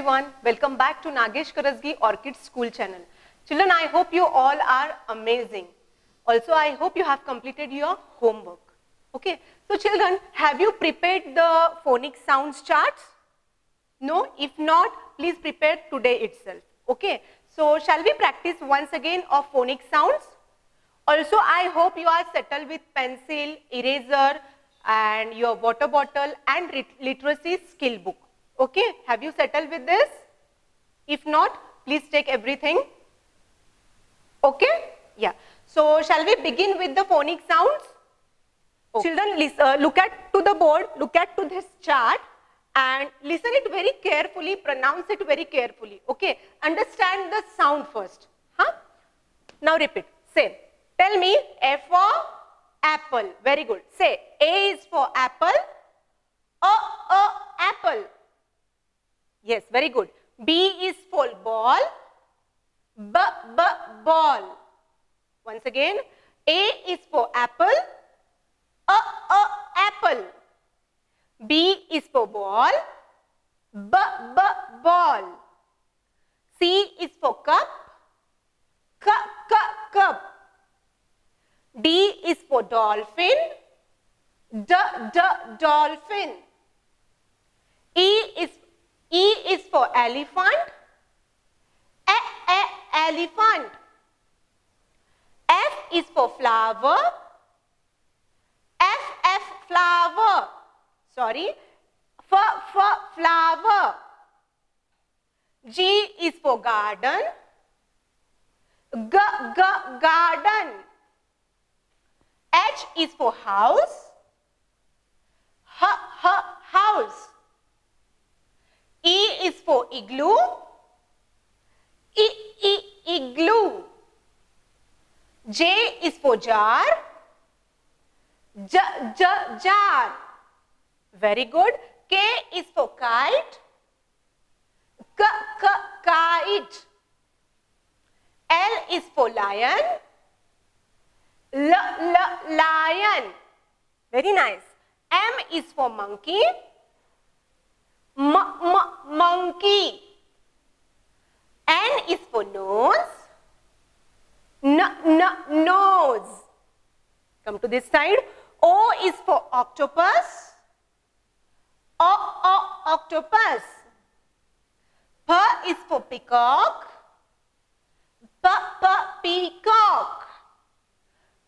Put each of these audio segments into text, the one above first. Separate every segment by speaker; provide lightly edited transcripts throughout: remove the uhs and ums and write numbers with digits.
Speaker 1: everyone, welcome back to Nagesh Karasgi Orchid School channel. Children, I hope you all are amazing. Also, I hope you have completed your homework. Okay, so children, have you prepared the phonic sounds charts? No, if not, please prepare today itself. Okay, so shall we practice once again of phonic sounds? Also, I hope you are settled with pencil, eraser and your water bottle and literacy skill book. Okay, have you settled with this? If not, please take everything. Okay, yeah. So, shall we begin with the phonic sounds? Okay. Children, look at to the board, look at to this chart and listen it very carefully, pronounce it very carefully. Okay, understand the sound first. Huh? Now repeat, say, tell me A for apple. Very good. Say, A is for apple. Apple. Yes, very good. B is for ball. Ball. Once again, A is for apple. Apple. B is for ball. Ball. C is for cup. Cup. D is for dolphin. Dolphin. E is for elephant. Elephant. F is for flower. Flower. Sorry. Flower. G is for garden. Garden. H is for house. House. E is for igloo. Igloo. J is for jar. Jar. Very good. K is for kite. Kite. L is for lion. Lion. Very nice. M is for monkey. Monkey. N is for nose. Nose. Come to this side. O is for octopus. Octopus. P is for peacock. Peacock.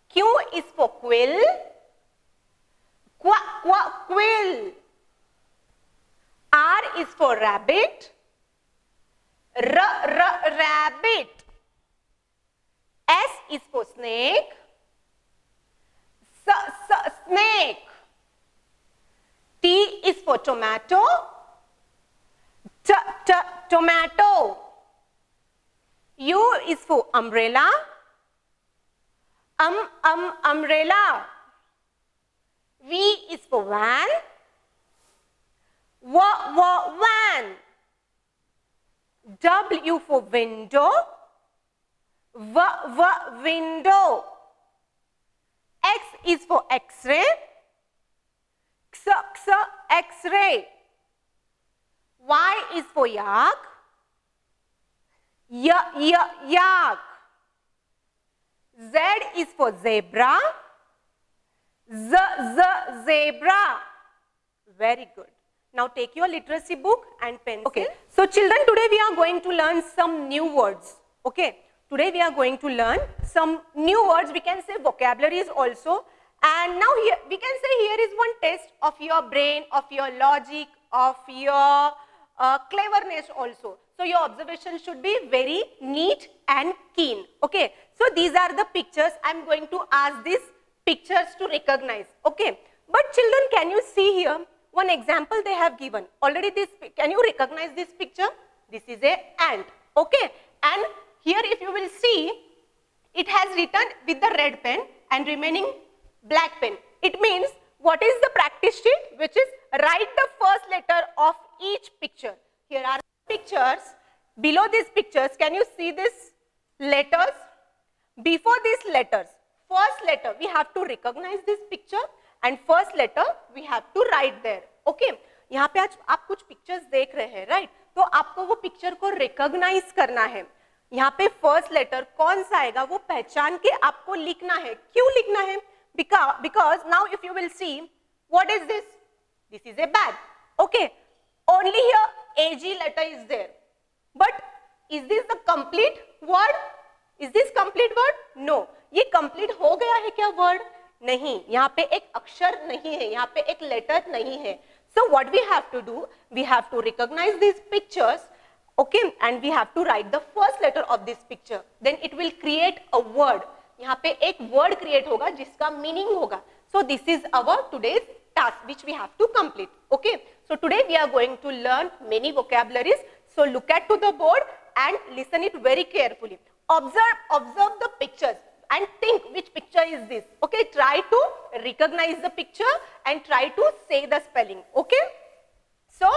Speaker 1: Q is for quill. Quill. R is for rabbit. Rabbit. S is for snake. Snake. T is for tomato. Tomato. U is for umbrella. Umbrella. V is for van. Van. W for window. Window. X is for X-ray. X-ray. Y is for yak. Yak. Z is for zebra. Zebra. Very good. Now take your literacy book and pencil. Okay. So children, today we are going to learn some new words. Okay. Today we are going to learn some new words. We can say vocabularies also. And now here we can say here is one test of your brain, of your logic, of your cleverness also. So your observation should be very neat and keen. Okay. So these are the pictures. I am going to ask these pictures to recognize. Okay. But children, can you see here one example they have given? Already this, can you recognize this picture? This is a ant. Okay. And here if you will see, it has written with the red pen and remaining black pen. It means what is the practice sheet? Which is write the first letter of each picture. Here are pictures. Below these pictures, can you see these letters? Before these letters, first letter we have to recognize this picture and first letter we have to write there. Okay. यहाँ पे आज आप कुछ pictures देख रहे हैं, right? तो आपको वो पिक्चर को रिकॉग्नाइज करना है। यहाँ पे फर्स्ट लेटर कौन सा आएगा वो पहचान के आपको लिखना है। क्यों लिखना है? Because now if you will see, what is this? This is a bag. Okay, only here AG letter is there. But is this the complete word? Is this complete word? No. ये complete हो गया है क्या word? नहीं, यहाँ पे एक अक्षर नहीं है, यहाँ पे एक letter नहीं है. So what we have to do? We have to recognize these pictures, okay, and we have to write the first letter of this picture. Then it will create a word. यहाँ पे एक word create होगा जिसका meaning होगा. So this is our today's task which we have to complete. Okay. So today we are going to learn many vocabularies. So look at to the board and listen it very carefully. Observe the pictures and think which picture is this. Okay. Try to recognize the picture and try to say the spelling. Okay. So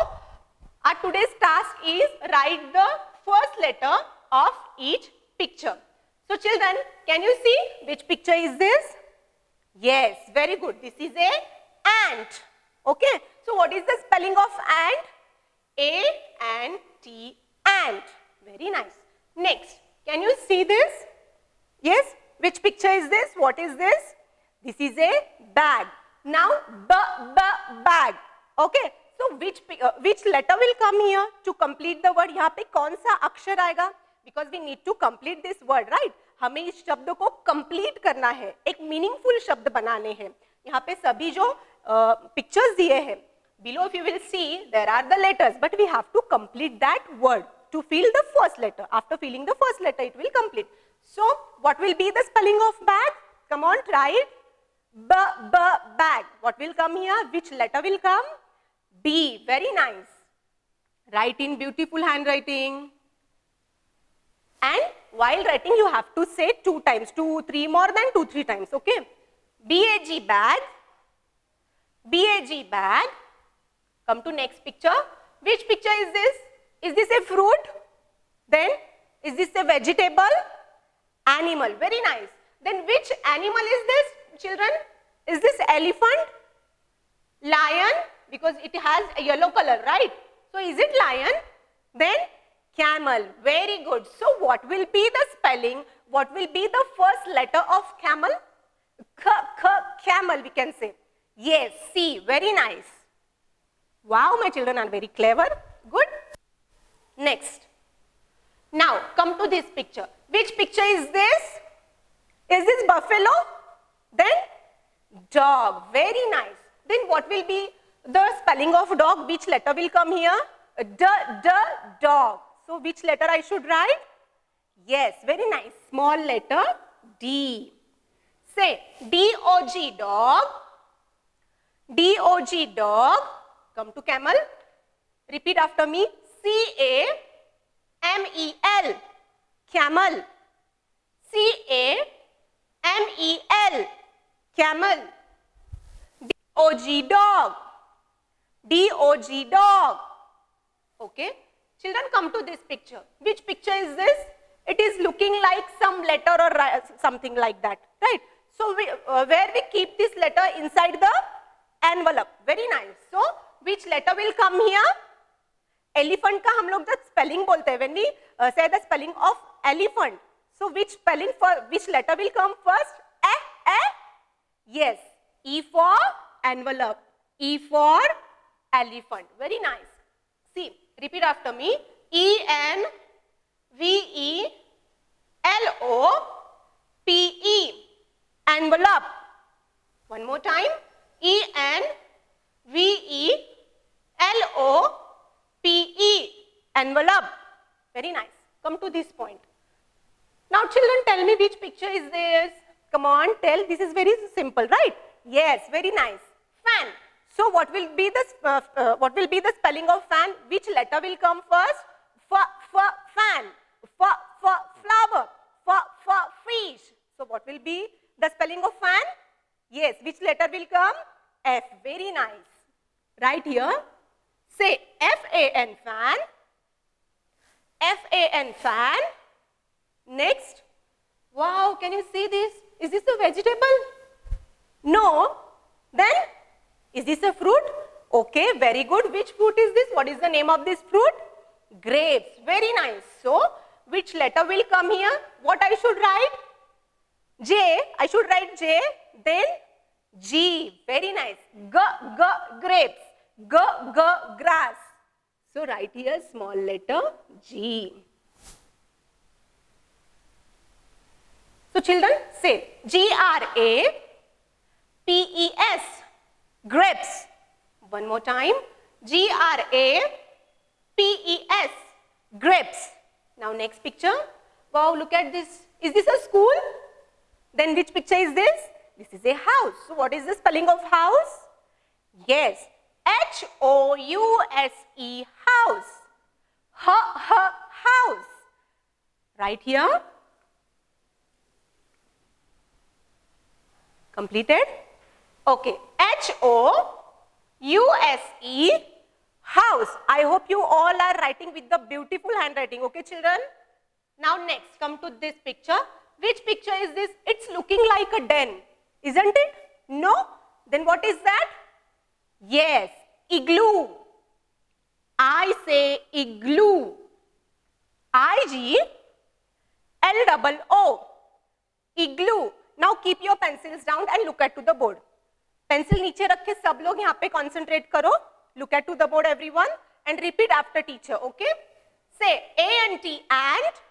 Speaker 1: our today's task is write the first letter of each picture. So children, can you see which picture is this? Yes, very good. This is a ant. Okay. So what is the spelling of ant? A-N-T, ant. Very nice. Next, can you see this? Yes. Which picture is this? What is this? This is a bag. Now, bag. Okay. So which letter will come here to complete the word? यहाँ पे कौन सा अक्षर आएगा? Because we need to complete this word, right? हमें इस शब्द को complete करना है, एक meaningful शब्द बनाने हैं. यहाँ पे सभी जो pictures दिए हैं, below if you will see, there are the letters, but we have to complete that word to fill the first letter. After filling the first letter, it will complete. So, what will be the spelling of bag? Come on, try it. Bag. What will come here? Which letter will come? B. Very nice. Write in beautiful handwriting. And while writing, you have to say 2 times, 2, 3, more than 2, 3 times, okay? B-A-G, bag. B-A-G, bag. Come to next picture. Which picture is this? Is this a fruit? Then, is this a vegetable? Animal. Very nice. Then, which animal is this, children? Is this elephant? Lion? Because it has a yellow color, right? So, is it lion? Then, camel. Very good. So, what will be the spelling? What will be the first letter of camel? Camel we can say. Yes, C. Very nice. Wow, my children are very clever. Good. Next. Now, come to this picture. Which picture is this? Is this buffalo? Then, dog. Very nice. Then, what will be the spelling of dog? Which letter will come here? Dog. So, which letter I should write? Yes, very nice. Small letter D. Say D-O-G, dog. D-O-G, dog. Come to camel. Repeat after me. C-A-M-E-L. Camel. C-A-M-E-L. Camel. D-O-G, dog. D-O-G, dog. Okay. Children, come to this picture. Which picture is this? It is looking like some letter or something like that, right? So, where we keep this letter inside the envelope. Very nice. So, which letter will come here? Elephant का हम लोग the spelling बोलते हैं. When we say the spelling of elephant. So, which spelling for which letter will come first? Yes. E for envelope. E for elephant. Very nice. See. Repeat after me. E-N-V-E-L-O-P-E. Envelope. One more time. E-N-V-E-L-O-P-E. Envelope. Very nice. Come to this point. Now children, tell me which picture is this? Come on, tell. This is very simple, right? Yes, very nice. Fan. So what will be the spelling of fan? Which letter will come first? Fan. Flower. Fish. So what will be the spelling of fan? Yes. Which letter will come? F. Very nice. Right here. Say F-A-N, fan. F-A-N, fan. Next. Wow. Can you see this? Is this a vegetable? No. Then? Is this a fruit? Okay, very good. Which fruit is this? What is the name of this fruit? grapes. Very nice. So, which letter will come here? What I should write? J. I should write J. Then G. Very nice. G, grapes. G, grass. So, write here small letter G. So, children, say G-R-A-P-E-S. Grapes. One more time. G-R-A-P-E-S. Grapes. Now, next picture. Wow, look at this. Is this a school? Then which picture is this? This is a house. So, what is the spelling of house? Yes. H-O-U-S-E. House. House. Right here. Completed? Okay. H-O-U-S-E. House. I hope you all are writing with the beautiful handwriting. Okay, children? Now, next, come to this picture. Which picture is this? It's looking like a den. Isn't it? No? Then what is that? Yes. Igloo. I say igloo. I-G-L-O-O. Igloo. Now keep your pencils down and look at to the board. Pencil नीचे रख के सब लोग यहाँ पे concentrate करो. Look at to the board, everyone, and repeat after teacher. Okay? Say A-N-T, ant.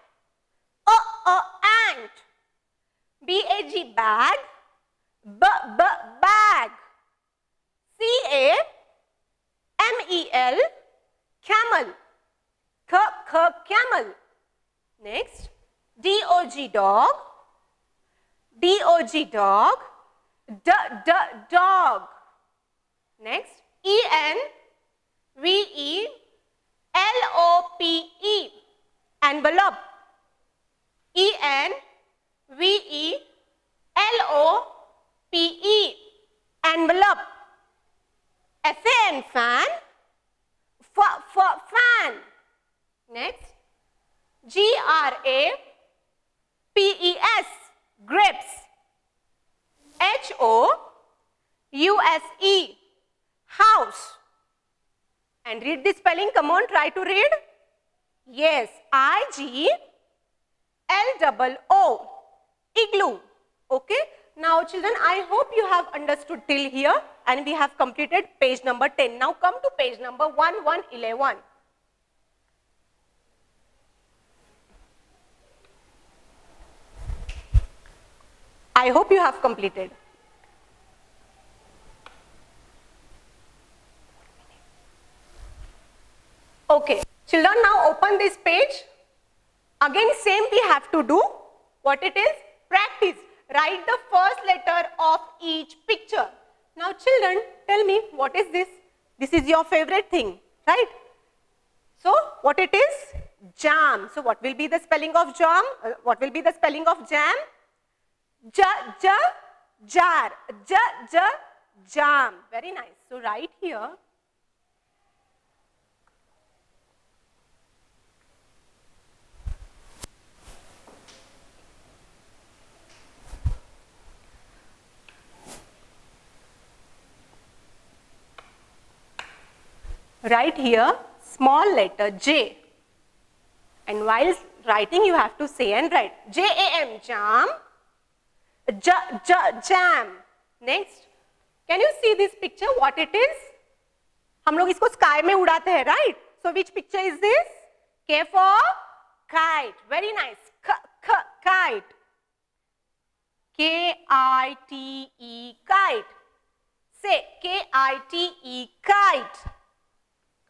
Speaker 1: Ant. B-A-G, bag. Bag. C-A-M-E-L, camel. Camel. Next, D-O-G, dog. D-O-G, dog. Dog. Next, E-N-V-E-L-O-P-E, envelope. E-N-V-E-L-O-P-E, envelope. F-A-N, fan. Fan. Next, G-R-A-P-E-S, grapes. H-O-U-S-E, house. And read the spelling. Come on, try to read. Yes, I-G-L-O-O, igloo. Okay. Now, children, I hope you have understood till here and we have completed page number 10. Now, come to page number 1111. I hope you have completed. Okay. Children, now open this page. Again, same we have to do. What it is? Practice. Write the first letter of each picture. Now, children, tell me, what is this? This is your favorite thing, right? So, what it is? Jam. So, what will be the spelling of jam? What will be the spelling of jam? Jar. Jam. Very nice. So, right here. Write here small letter J, and while writing you have to say and write J-A-M, jam. Jam. Next, can you see this picture? What it is? हम लोग इसको sky में उड़ाते हैं, right? So which picture is this? K for kite. Very nice. Kite. K-I-T-E, kite. Say K-I-T-E, kite.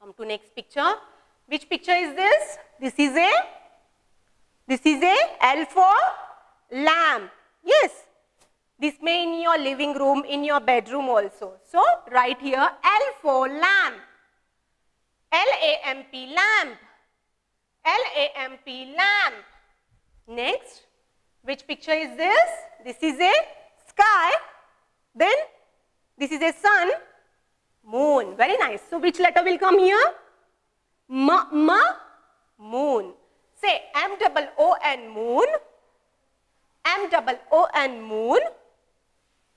Speaker 1: Come to next picture. Which picture is this? This is a L for lamp. Yes. This may in your living room, in your bedroom also. So, write here L for lamp. L-A-M-P, lamp. L-A-M-P, lamp. Next, which picture is this? This is a sky. Then, this is a sun. Moon. Very nice. So, which letter will come here? Moon. Say M-O-O-N, moon. M-O-O-N, moon.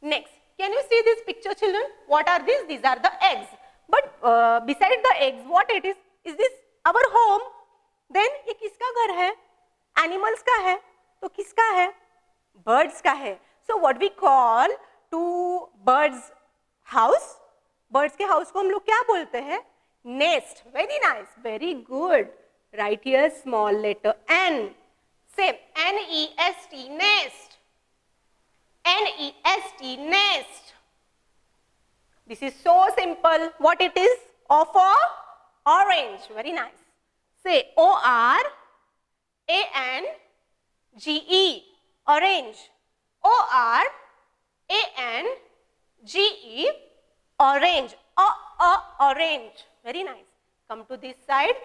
Speaker 1: Next, can you see this picture, children? What are these? These are the eggs. But beside the eggs, what it is? Is this our home? Then ये किसका घर है? Animals का है, तो किसका है? Birds का है. So what we call to birds house? Birds के house को हम लोग क्या बोलते हैं? Nest. Very nice. Very good. Write here small letter N. Say N-E-S-T, nest. N-E-S-T, nest. This is so simple. What it is? O for orange. Very nice. Say O-R-A-N-G-E. Orange. O-R-A-N-G-E. Orange. Orange. Very nice. Come to this side.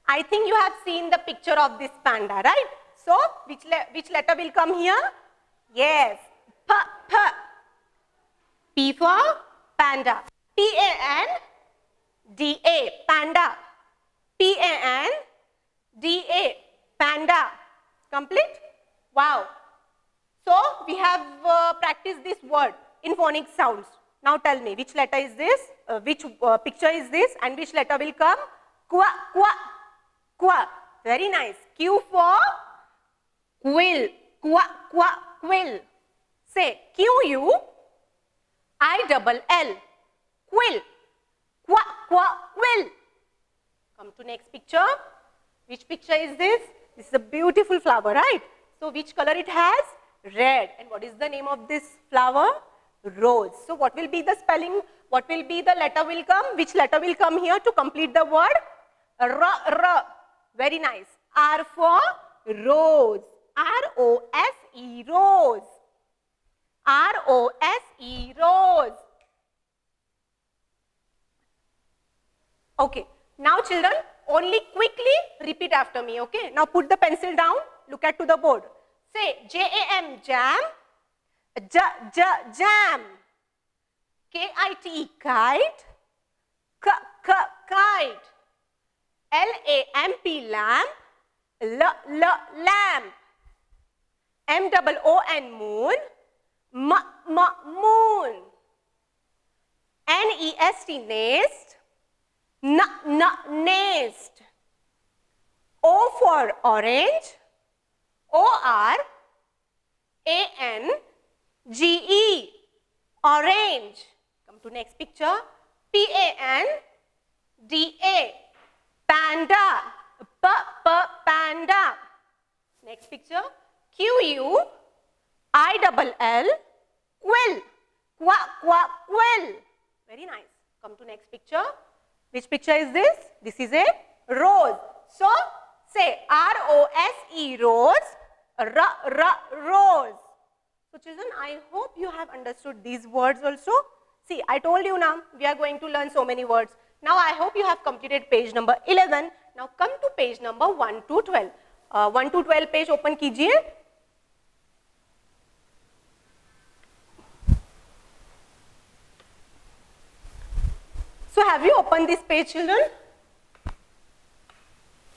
Speaker 1: I think you have seen the picture of this panda, right? So, which letter will come here? Yes. P. P for panda. P-A-N-D-A. Panda. P-A-N-D-A. Panda. Complete? Wow. So, we have practiced this word in phonic sounds. Now tell me, which letter is this? Which picture is this? And which letter will come? Qua, qua, qua. Very nice. Q for quill. Qua, qua, quill. Say Q-U-I-double-L. Quill. Qua, qua, quill. Come to next picture. Which picture is this? This is a beautiful flower, right? So, which color it has? Red. And what is the name of this flower? Rose. So, what will be the spelling? What will be the letter will come? Which letter will come here to complete the word? R. Very nice. R for rose. R-O-S-E, rose. R-O-S-E, rose. Okay. Now, children, only quickly repeat after me. Okay. Now, put the pencil down. Look at to the board. Say J-A-M, jam. Jam. K-I-T, kite. Kite. L-A-M-P, lamp. Lamp. M-O-O-N, moon. Moon. N-E-S-T, nest. Nest. O for orange. O-R-A-N-G-E, orange. Come to next picture. P-A-N-D-A, panda. Panda. Next picture. Q-U-I-double-L, quill. Quill. Very nice. Come to next picture. Which picture is this? This is a rose. So, say R-O-S-E, rose. Rose. So, children, I hope you have understood these words also. See, I told you now, we are going to learn so many words. Now, I hope you have completed page number 11. Now, come to page number 1 to 12. 1 to 12 page open कीजिए. So, have you opened this page, children?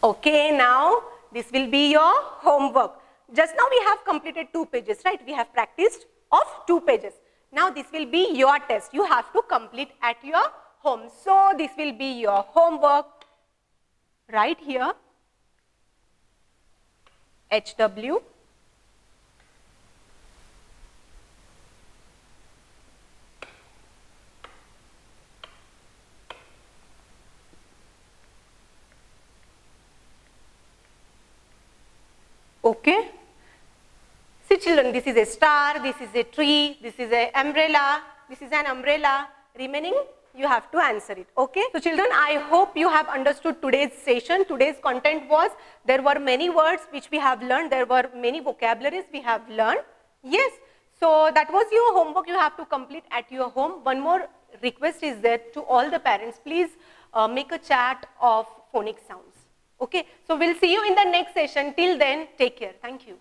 Speaker 1: Okay, now, this will be your homework. Just now we have completed 2 pages, right? We have practiced of 2 pages. Now this will be your test. You have to complete at your home. So this will be your homework right here. HW. Okay. See children, this is a star, this is a tree, this is an umbrella, this is an umbrella. Remaining, you have to answer it. Okay. So children, I hope you have understood today's session. Today's content was, there were many words which we have learned, there were many vocabularies we have learned. Yes. So that was your homework you have to complete at your home. One more request is there to all the parents, please make a chat of phonic sounds. Okay, so we'll see you in the next session. Till then, take care. Thank you.